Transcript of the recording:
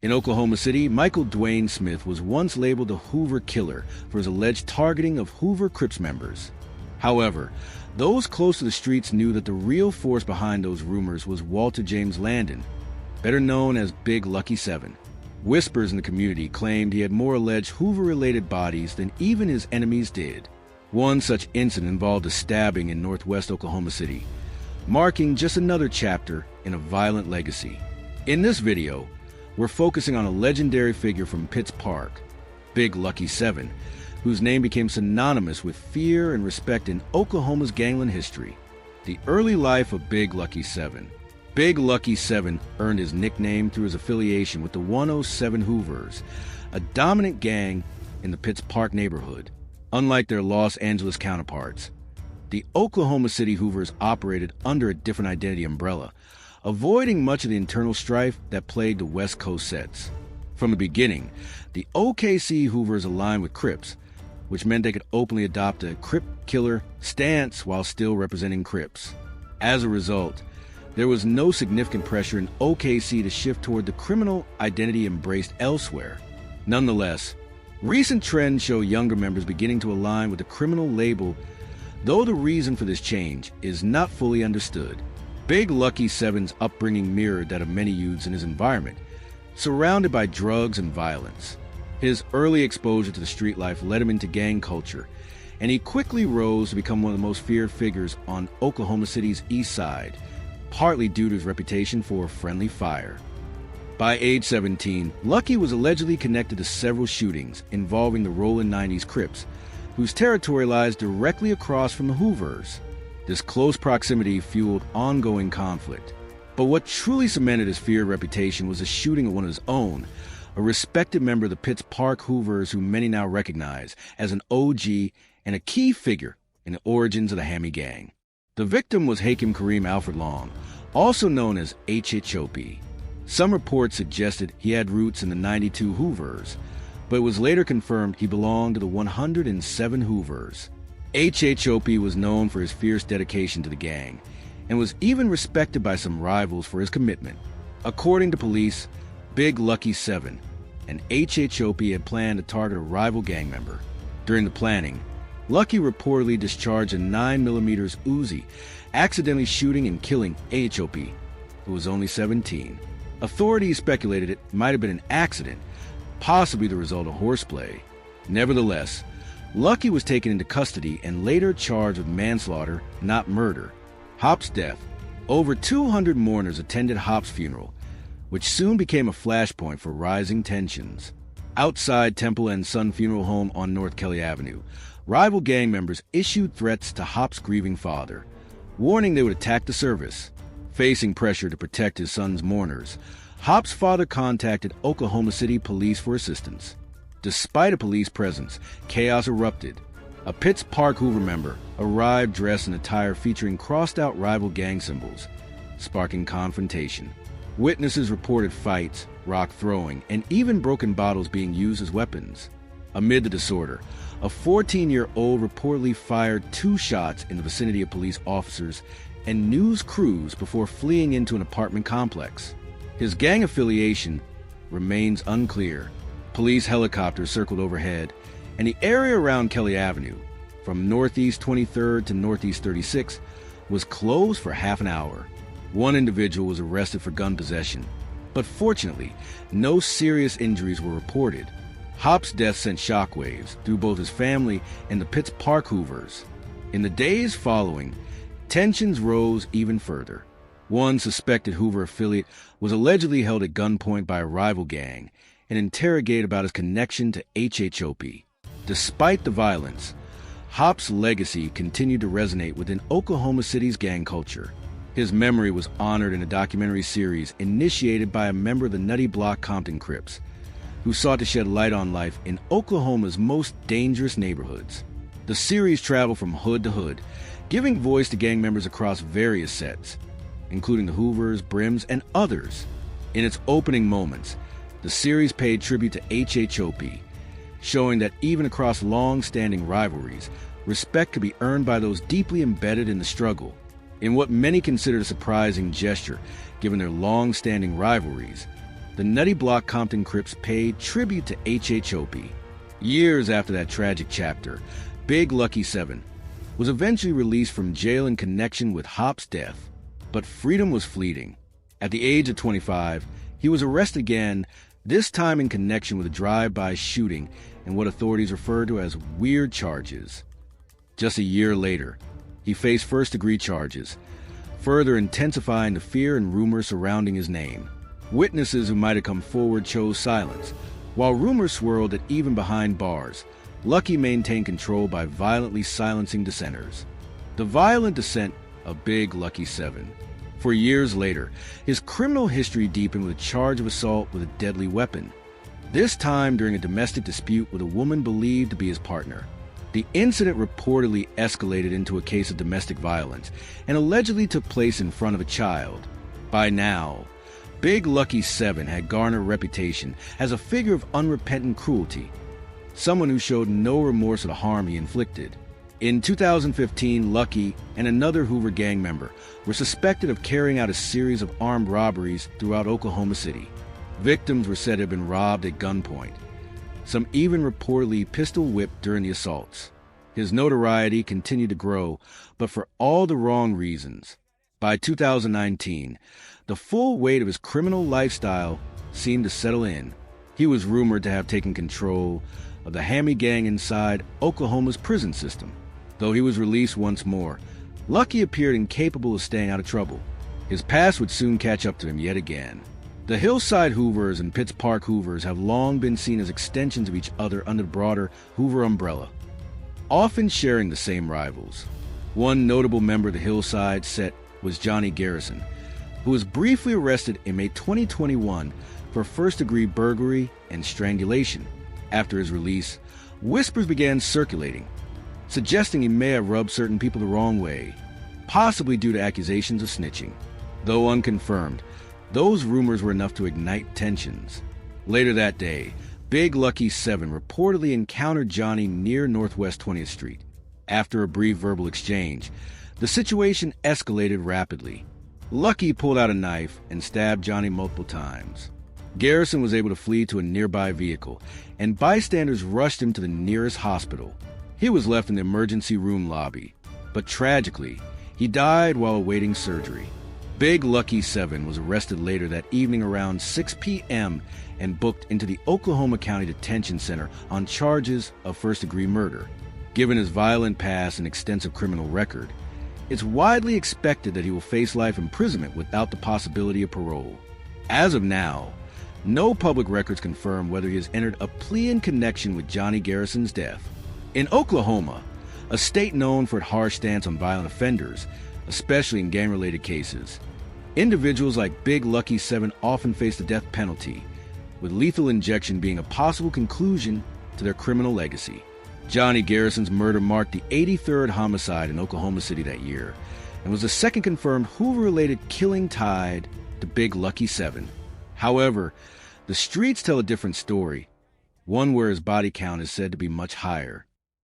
In Oklahoma City, Michael Dwayne Smith was once labeled the Hoover Killer for his alleged targeting of Hoover Crips members. However, those close to the streets knew that the real force behind those rumors was Walter James Landon, better known as Big Lucky 7. Whispers in the community claimed he had more alleged Hoover-related bodies than even his enemies did. One such incident involved a stabbing in northwest Oklahoma City, marking just another chapter in a violent legacy. In this video, we're focusing on a legendary figure from Pitts Park, Big Lucky 7, whose name became synonymous with fear and respect in Oklahoma's gangland history. The early life of Big Lucky 7. Big Lucky 7 earned his nickname through his affiliation with the 107 Hoovers, a dominant gang in the Pitts Park neighborhood. Unlike their Los Angeles counterparts, the Oklahoma City Hoovers operated under a different identity umbrella, avoiding much of the internal strife that plagued the West Coast sets. From the beginning, the OKC Hoovers aligned with Crips, which meant they could openly adopt a Crip killer stance while still representing Crips. As a result, there was no significant pressure in OKC to shift toward the criminal identity embraced elsewhere. Nonetheless, recent trends show younger members beginning to align with the criminal label, though the reason for this change is not fully understood. Big Lucky 7's upbringing mirrored that of many youths in his environment, surrounded by drugs and violence. His early exposure to the street life led him into gang culture, and he quickly rose to become one of the most feared figures on Oklahoma City's east side, partly due to his reputation for friendly fire. By age 17, Lucky was allegedly connected to several shootings involving the Rollin' 90s Crips, whose territory lies directly across from the Hoovers. This close proximity fueled ongoing conflict. But what truly cemented his feared reputation was a shooting of one of his own, a respected member of the Pitts Park Hoovers who many now recognize as an OG and a key figure in the origins of the Hammy Gang. The victim was Hakeem Kareem Alfred Long, also known as HHOP. Some reports suggested he had roots in the 92 Hoovers, but it was later confirmed he belonged to the 107 Hoovers. HHOP was known for his fierce dedication to the gang, and was even respected by some rivals for his commitment. According to police, Big Lucky 7 and HHOP had planned to target a rival gang member. During the planning, Lucky reportedly discharged a 9mm Uzi, accidentally shooting and killing HHOP, who was only 17. Authorities speculated it might have been an accident, possibly the result of horseplay. Nevertheless, Lucky was taken into custody and later charged with manslaughter, not murder. Hop's death. Over 200 mourners attended Hop's funeral, which soon became a flashpoint for rising tensions. Outside Temple and Son Funeral Home on North Kelly Avenue, rival gang members issued threats to Hop's grieving father, warning they would attack the service. Facing pressure to protect his son's mourners, Hop's father contacted Oklahoma City police for assistance. Despite a police presence, chaos erupted. A Pitts Park Hoover member arrived dressed in attire featuring crossed-out rival gang symbols, sparking confrontation. Witnesses reported fights, rock throwing, and even broken bottles being used as weapons. Amid the disorder, a 14-year-old reportedly fired 2 shots in the vicinity of police officers and news crews before fleeing into an apartment complex. His gang affiliation remains unclear. Police helicopters circled overhead, and the area around Kelly Avenue, from Northeast 23rd to Northeast 36th, was closed for half an hour. One individual was arrested for gun possession, but fortunately, no serious injuries were reported. Hop's death sent shockwaves through both his family and the Pitts Park Hoovers. In the days following, tensions rose even further. One suspected Hoover affiliate was allegedly held at gunpoint by a rival gang and interrogated about his connection to HHOP. Despite the violence, Hop's legacy continued to resonate within Oklahoma City's gang culture. His memory was honored in a documentary series initiated by a member of the Nutty Block Compton Crips, who sought to shed light on life in Oklahoma's most dangerous neighborhoods. The series traveled from hood to hood, giving voice to gang members across various sets, including the Hoovers, Brims, and others. In its opening moments, the series paid tribute to HHOP, showing that even across long-standing rivalries, respect could be earned by those deeply embedded in the struggle. In what many considered a surprising gesture, given their long-standing rivalries, the Nutty Block Compton Crips paid tribute to H.H. Opie. Years after that tragic chapter, Big Lucky 7 was eventually released from jail in connection with Hop's death. But freedom was fleeting. At the age of 25, he was arrested again, this time in connection with a drive-by shooting and what authorities refer to as weird charges. Just a year later, he faced first-degree charges, further intensifying the fear and rumors surrounding his name. Witnesses who might have come forward chose silence, while rumors swirled that even behind bars, Lucky maintained control by violently silencing dissenters. The violent dissent of Big Lucky 7. For years later, his criminal history deepened with a charge of assault with a deadly weapon, this time during a domestic dispute with a woman believed to be his partner. The incident reportedly escalated into a case of domestic violence and allegedly took place in front of a child. By now, Big Lucky 7 had garnered a reputation as a figure of unrepentant cruelty, someone who showed no remorse for the harm he inflicted. In 2015, Lucky and another Hoover gang member were suspected of carrying out a series of armed robberies throughout Oklahoma City. Victims were said to have been robbed at gunpoint. Some even reportedly pistol-whipped during the assaults. His notoriety continued to grow, but for all the wrong reasons. By 2019, the full weight of his criminal lifestyle seemed to settle in. He was rumored to have taken control of the Hammy gang inside Oklahoma's prison system. Though he was released once more, Lucky appeared incapable of staying out of trouble. His past would soon catch up to him yet again. The Hillside Hoovers and Pitts Park Hoovers have long been seen as extensions of each other under the broader Hoover umbrella, often sharing the same rivals. One notable member of the Hillside set was Johnny Garrison, who was briefly arrested in May 2021 for first-degree burglary and strangulation. After his release, whispers began circulating, suggesting he may have rubbed certain people the wrong way, possibly due to accusations of snitching. Though unconfirmed, those rumors were enough to ignite tensions. Later that day, Big Lucky 7 reportedly encountered Johnny near Northwest 20th Street. After a brief verbal exchange, the situation escalated rapidly. Lucky pulled out a knife and stabbed Johnny multiple times. Garrison was able to flee to a nearby vehicle, and bystanders rushed him to the nearest hospital. He was left in the emergency room lobby, but tragically, he died while awaiting surgery. Big Lucky 7 was arrested later that evening around 6 p.m. and booked into the Oklahoma County Detention Center on charges of first-degree murder. Given his violent past and extensive criminal record, it's widely expected that he will face life imprisonment without the possibility of parole. As of now, no public records confirm whether he has entered a plea in connection with Johnny Garrison's death. In Oklahoma, a state known for its harsh stance on violent offenders, especially in gang-related cases, individuals like Big Lucky 7 often face the death penalty, with lethal injection being a possible conclusion to their criminal legacy. Johnny Garrison's murder marked the 83rd homicide in Oklahoma City that year, and was the second confirmed Hoover-related killing tied to Big Lucky 7. However, the streets tell a different story, one where his body count is said to be much higher.